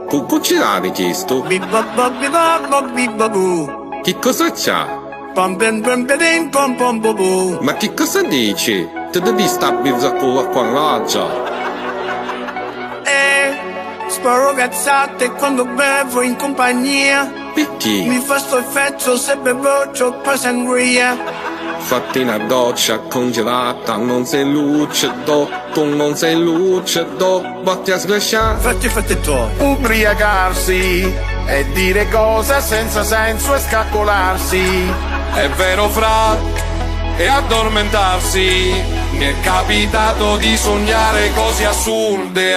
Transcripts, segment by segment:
Cucù ce l'ha richiesto? Che cosa c'ha? Ma che cosa dici? Te devi stare con la quadraggia. Sparo cazzate quando bevo in compagnia. Perché? Mi fa sto effetto se bevo troppa sangria. Fatti una doccia congelata, non sei lucido, tu non sei lucido, vatti a sglasciare. Fatti tu. Ubriacarsi e dire cose senza senso e scaccolarsi. È vero fra, e addormentarsi. Mi è capitato di sognare cose assurde,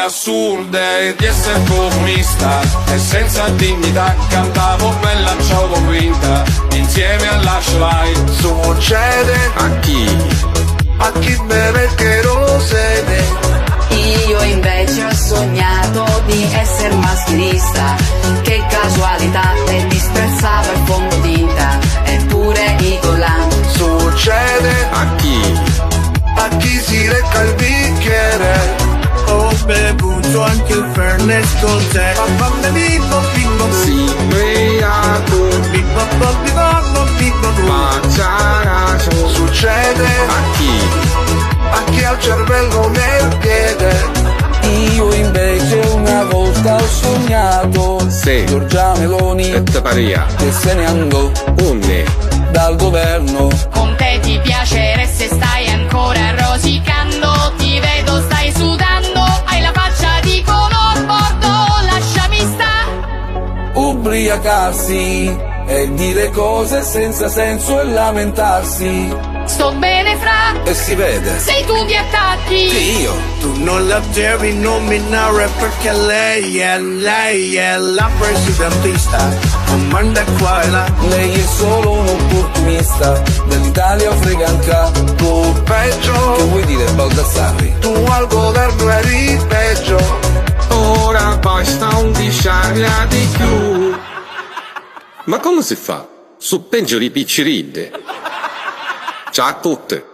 di essere comunista e senza dignità cantavo bella ciao convinta insieme alla slide. Succede A chi? a chi beve cherosene. Io invece ho sognato di essere maschilista. Che casualità, e disprezzavo il fondotinta eppure i collanti. Succede A chi? a chi si lecca il bicchiere. Ho bevuto anche il Fernet con te. Si ubriaco, facciaracio. Succede A chi? ha il cervello nel piede. Io invece una volta ho sognato Sì. Giorgia Meloni E te paria? che se ne andò Onne? dal governo. Con te ti piaceresse, stai ancora rosicando. Ti vedo, stai sudando, hai la faccia di color bordo. Lasciami sta. Ubriacarsi e dire cose senza senso e lamentarsi. Sto bene fra, E si vede. sei tu che attacchi. Sì, io. Tu non la devi nominare perché lei è la presidentista. Comanda qua e là. Lei è solo un opportunista. Dell'Italia frega un capo. Peggio, Che vuoi dire Baldassarri? tu al governo eri peggio. Ora basta 11 anni di più. Ma come si fa? Su peggio di picciridde. Ciao a tutte.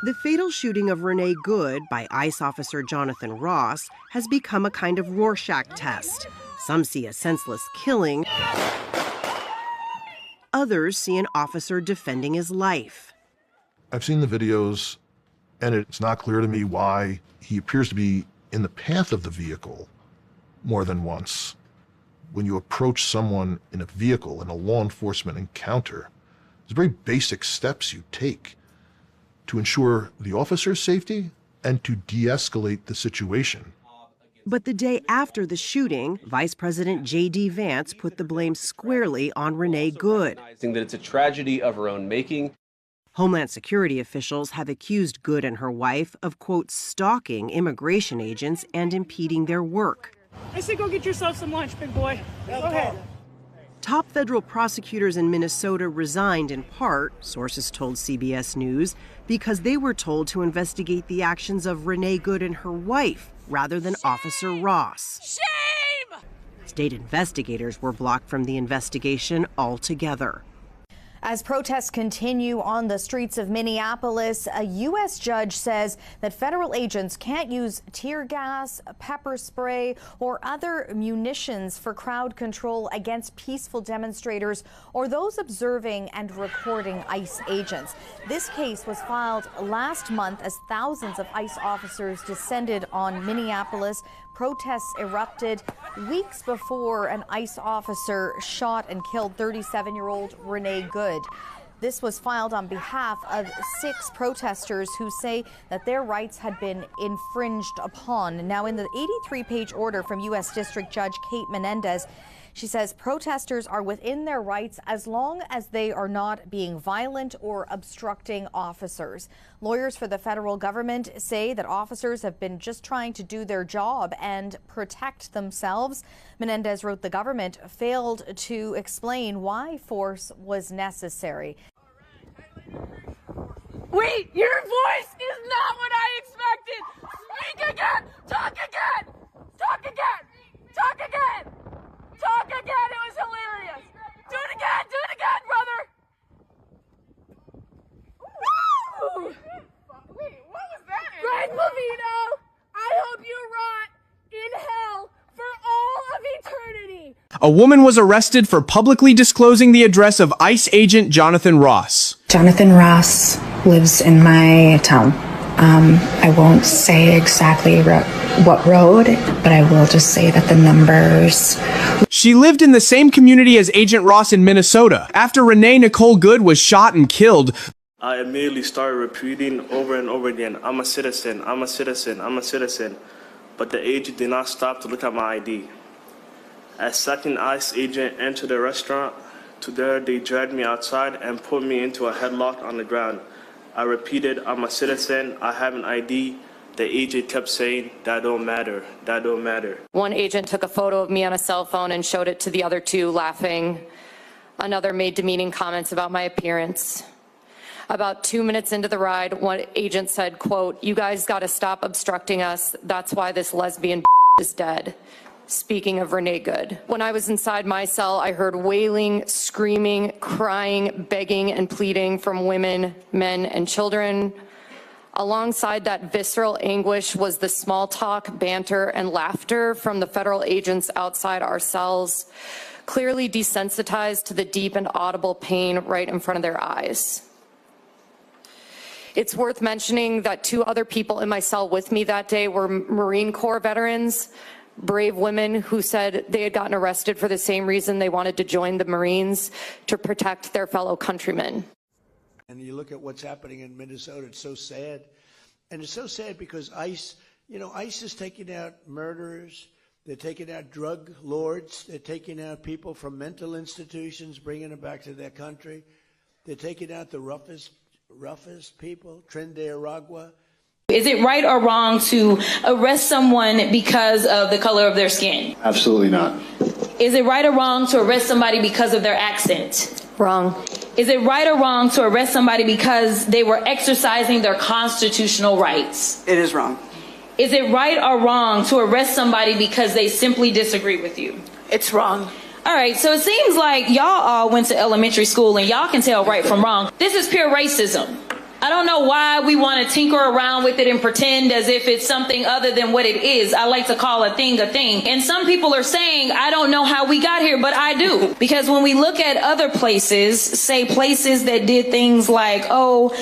The fatal shooting of Renee Good by ICE officer Jonathan Ross has become a kind of Rorschach test. Some see a senseless killing. Others see an officer defending his life. I've seen the videos, and it's not clear to me why he appears to be in the path of the vehicle more than once. When you approach someone in a vehicle in a law enforcement encounter, there's very basic steps you take to ensure the officer's safety and to de-escalate the situation. But the day after the shooting, Vice President J.D. Vance put the blame squarely on Renee Good. That it's a tragedy of her own making. Homeland Security officials have accused Good and her wife of, quote, stalking immigration agents and impeding their work. I say go get yourself some lunch, big boy. Go ahead. Top federal prosecutors in Minnesota resigned in part, sources told CBS News, because they were told to investigate the actions of Renee Good and her wife rather than Officer Ross. Shame! State investigators were blocked from the investigation altogether. As protests continue on the streets of Minneapolis, a U.S. judge says that federal agents can't use tear gas, pepper spray, or other munitions for crowd control against peaceful demonstrators or those observing and recording ICE agents. This case was filed last month as thousands of ICE officers descended on Minneapolis. Protests erupted weeks before an ICE officer shot and killed 37-year-old Renee Good. This was filed on behalf of 6 protesters who say that their rights had been infringed upon. Now, in the 83-page order from U.S. District Judge Kate Menendez, she says protesters are within their rights as long as they are not being violent or obstructing officers. Lawyers for the federal government say that officers have been just trying to do their job and protect themselves. Menendez wrote the government failed to explain why force was necessary. Wait, your voice is not what I expected. Speak again. Talk again. Talk again. Talk again. Talk again. It was hilarious. Do it again. Do it again, brother. Woo! Wait, what was that? Greg Levino, I hope you rot in hell for all of eternity. A woman was arrested for publicly disclosing the address of ICE agent Jonathan Ross. Jonathan Ross lives in my town. I won't say exactly what road, but I will just say that the numbers. She lived in the same community as Agent Ross in Minnesota. After Renee Nicole Good was shot and killed, I immediately started repeating over and over again, I'm a citizen, I'm a citizen, I'm a citizen. But the agent did not stop to look at my ID. As second ICE agent entered the restaurant, they dragged me outside and put me into a headlock on the ground. I repeated, I'm a citizen, I have an ID. The agent kept saying, that don't matter, that don't matter. One agent took a photo of me on a cell phone and showed it to the other 2, laughing. Another made demeaning comments about my appearance. About 2 minutes into the ride, one agent said, quote, "You guys gotta stop obstructing us. That's why this lesbian is dead." Speaking of Renee Good. When I was inside my cell, I heard wailing, screaming, crying, begging, and pleading from women, men, and children. Alongside that visceral anguish was the small talk, banter, and laughter from the federal agents outside our cells, clearly desensitized to the deep and audible pain right in front of their eyes. It's worth mentioning that 2 other people in my cell with me that day were Marine Corps veterans, brave women who said they had gotten arrested for the same reason they wanted to join the Marines, to protect their fellow countrymen. And you look at what's happening in Minnesota, it's so sad. And it's so sad because ICE, ICE is taking out murderers, they're taking out drug lords, they're taking out people from mental institutions, bringing them back to their country. They're taking out the roughest people, Tren de Aragua. Is it right or wrong to arrest someone because of the color of their skin? Absolutely not. Is it right or wrong to arrest somebody because of their accent? Wrong. Is it right or wrong to arrest somebody because they were exercising their constitutional rights? It is wrong. Is it right or wrong to arrest somebody because they simply disagree with you? It's wrong. All right, so it seems like y'all all went to elementary school and y'all can tell right from wrong. This is pure racism. I don't know why we want to tinker around with it and pretend as if it's something other than what it is. I like to call a thing a thing. And some people are saying, I don't know how we got here, but I do. Because when we look at other places, say places that did things like, go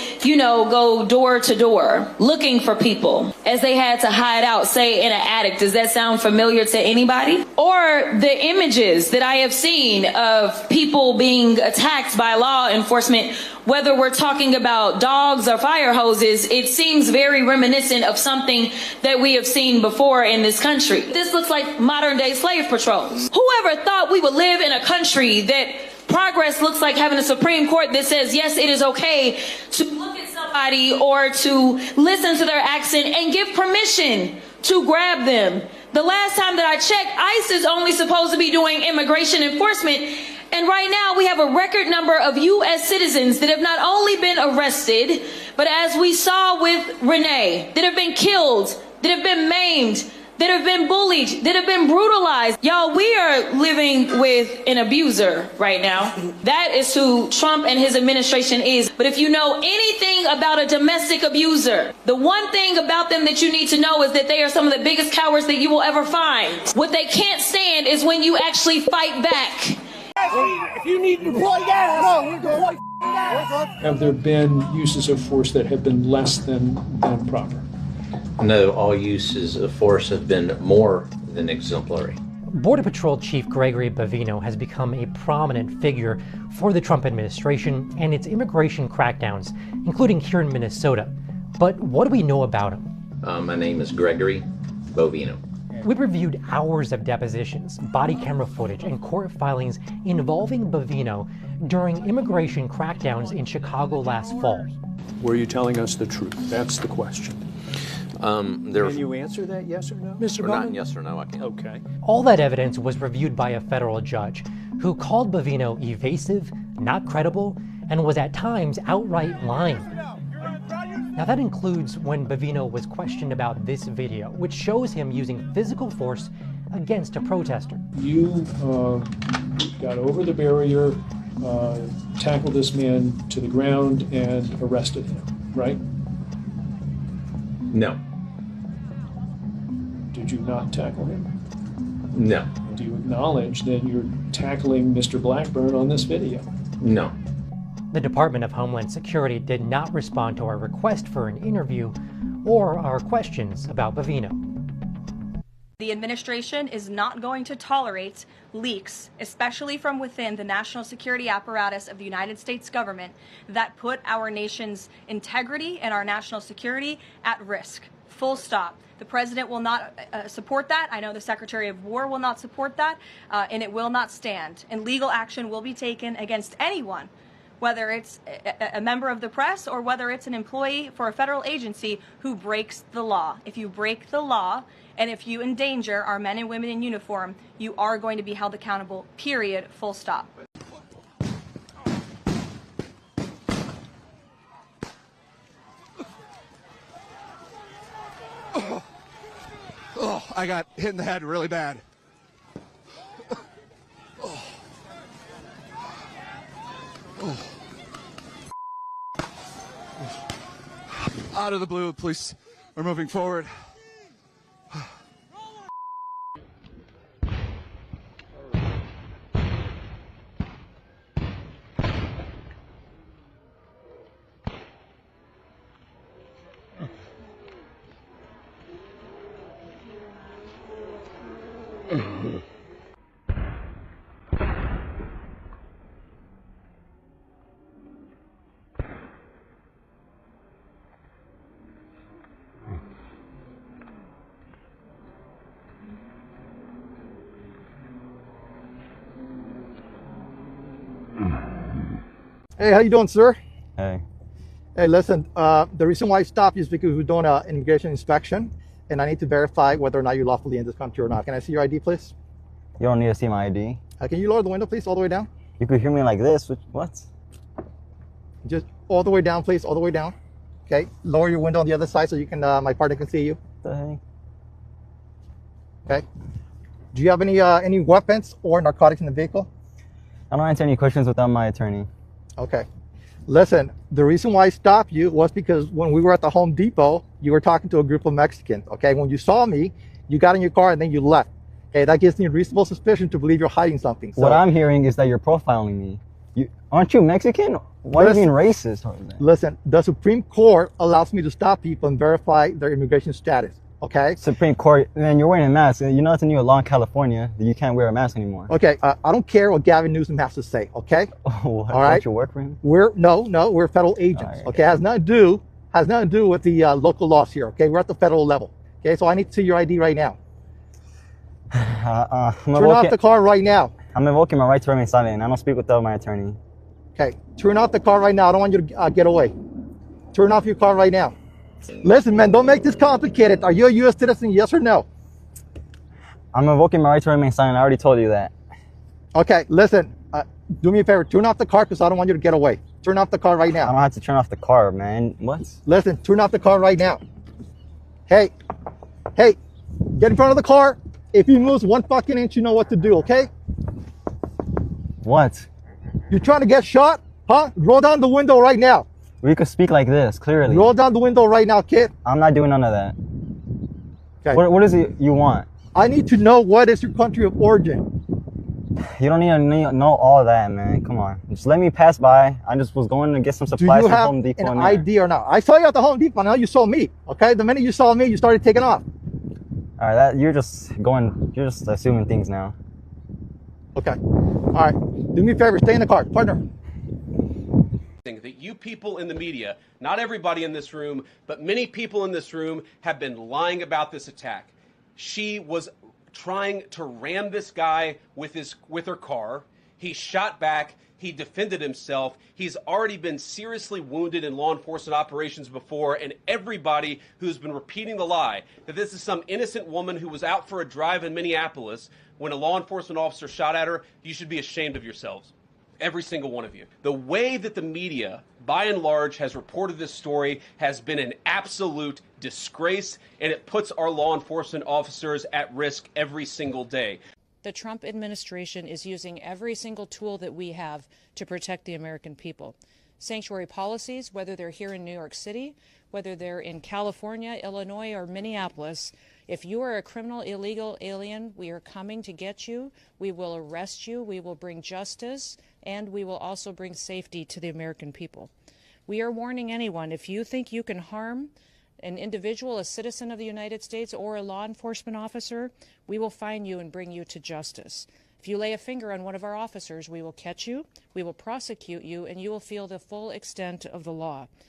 door to door looking for people as they had to hide out, say in an attic. Does that sound familiar to anybody? Or the images that I have seen of people being attacked by law enforcement, whether we're talking about dogs or fire hoses, it seems very reminiscent of something that we have seen before in this country. This looks like modern day slave patrols. Whoever thought we would live in a country that progress looks like having a Supreme Court that says, yes, it is okay to look at somebody or to listen to their accent and give permission to grab them. The last time that I checked, ICE is only supposed to be doing immigration enforcement. And right now we have a record number of U.S. citizens that have not only been arrested, but as we saw with Renee, that have been killed, that have been maimed, that have been bullied, that have been brutalized. Y'all, we are living with an abuser right now. That is who Trump and his administration is. But if you know anything about a domestic abuser, the one thing about them that you need to know is that they are some of the biggest cowards that you will ever find. What they can't stand is when you actually fight back. If you need to deploy gas, no, we're deploy gas. Have there been uses of force that have been less than proper? No, all uses of force have been more than exemplary. Border Patrol Chief Gregory Bavino has become a prominent figure for the Trump administration and its immigration crackdowns, including here in Minnesota. But what do we know about him? My name is Gregory Bovino. We reviewed hours of depositions, body camera footage, and court filings involving Bavino during immigration crackdowns in Chicago last fall. Were you telling us the truth? That's the question. Can you answer that, yes or no? Mr. Bowman? Not yes or no, I can't. Okay. All that evidence was reviewed by a federal judge who called Bavino evasive, not credible, and was at times outright lying. Now that includes when Bavino was questioned about this video, which shows him using physical force against a protester. You got over the barrier, tackled this man to the ground, and arrested him, right? No. Did you not tackle him? No. Do you acknowledge that you're tackling Mr. Blackburn on this video? No. The Department of Homeland Security did not respond to our request for an interview or our questions about Bavino. The administration is not going to tolerate leaks, especially from within the national security apparatus of the United States government, that put our nation's integrity and our national security at risk. Full stop. The president will not support that. I know the Secretary of War will not support that, and it will not stand. And legal action will be taken against anyone, whether it's a member of the press or whether it's an employee for a federal agency who breaks the law. If you break the law and if you endanger our men and women in uniform, you are going to be held accountable, period, full stop. Oh, I got hit in the head really bad. Oh. Oh. Out of the blue, police are moving forward. Hey, how you doing, sir? Hey. Hey, listen, the reason why I stopped you is because we're doing an immigration inspection, and I need to verify whether or not you're lawfully in this country or not. Can I see your ID, please? You don't need to see my ID. Can you lower the window, please, all the way down? You could hear me like this. What? Just all the way down, please, all the way down. Okay, lower your window on the other side so you can, my partner can see you. What the heck? Okay. Do you have any weapons or narcotics in the vehicle? I don't answer any questions without my attorney. Okay. Listen, the reason why I stopped you was because when we were at the Home Depot, you were talking to a group of Mexicans. Okay, when you saw me, you got in your car and then you left. Okay, that gives me reasonable suspicion to believe you're hiding something. So, what I'm hearing is that you're profiling me. Aren't you Mexican? Why are you being racist? Listen, the Supreme Court allows me to stop people and verify their immigration status. Okay. Supreme Court, man, you're wearing a mask. You know it's a new law in California that you can't wear a mask anymore. Okay, I don't care what Gavin Newsom has to say. Okay. Oh, all right. Don't you work for him? We're federal agents. Right. Okay, has nothing to do with the local laws here. Okay, we're at the federal level. Okay, so I need to see your ID right now. Turn off the car right now. I'm invoking my right to remain silent, and I don't speak without my attorney. Okay, turn off the car right now. I don't want you to get away. Turn off your car right now. Listen, man, don't make this complicated. Are you a U.S. citizen, yes or no? I'm invoking my right to remain silent. I already told you that. Okay, listen, do me a favor. Turn off the car because I don't want you to get away. Turn off the car right now. I don't have to turn off the car, man. What? Listen, turn off the car right now. Hey, Get in front of the car. If he moves 1 fucking inch, you know what to do, okay? What? You're trying to get shot? Huh? Roll down the window right now. We could speak like this, clearly. Roll down the window right now, kid. I'm not doing none of that. Okay. What is it you want? I need to know what is your country of origin. You don't need to know all that, man. Come on. Just let me pass by. I just was going to get some supplies from Home Depot. Do you have and an ID or not? I saw you at the Home Depot. Now you saw me, okay? The minute you saw me, you started taking off. All right, you're just assuming things now. Okay. All right. Do me a favor. Stay in the car. Partner. That you people in the media, not everybody in this room, but many people in this room have been lying about this attack. She was trying to ram this guy with her car. He shot back. He defended himself. He's already been seriously wounded in law enforcement operations before, and everybody who's been repeating the lie that this is some innocent woman who was out for a drive in Minneapolis when a law enforcement officer shot at her, you should be ashamed of yourselves. Every single one of you. The way that the media, by and large, has reported this story has been an absolute disgrace, and it puts our law enforcement officers at risk every single day. The Trump administration is using every single tool that we have to protect the American people. Sanctuary policies, whether they're here in New York City, whether they're in California, Illinois, or Minneapolis, if you are a criminal, illegal alien, we are coming to get you. We will arrest you. We will bring justice, and we will also bring safety to the American people. We are warning anyone, if you think you can harm an individual, a citizen of the United States, or a law enforcement officer, we will find you and bring you to justice. If you lay a finger on one of our officers, we will catch you, we will prosecute you, and you will feel the full extent of the law.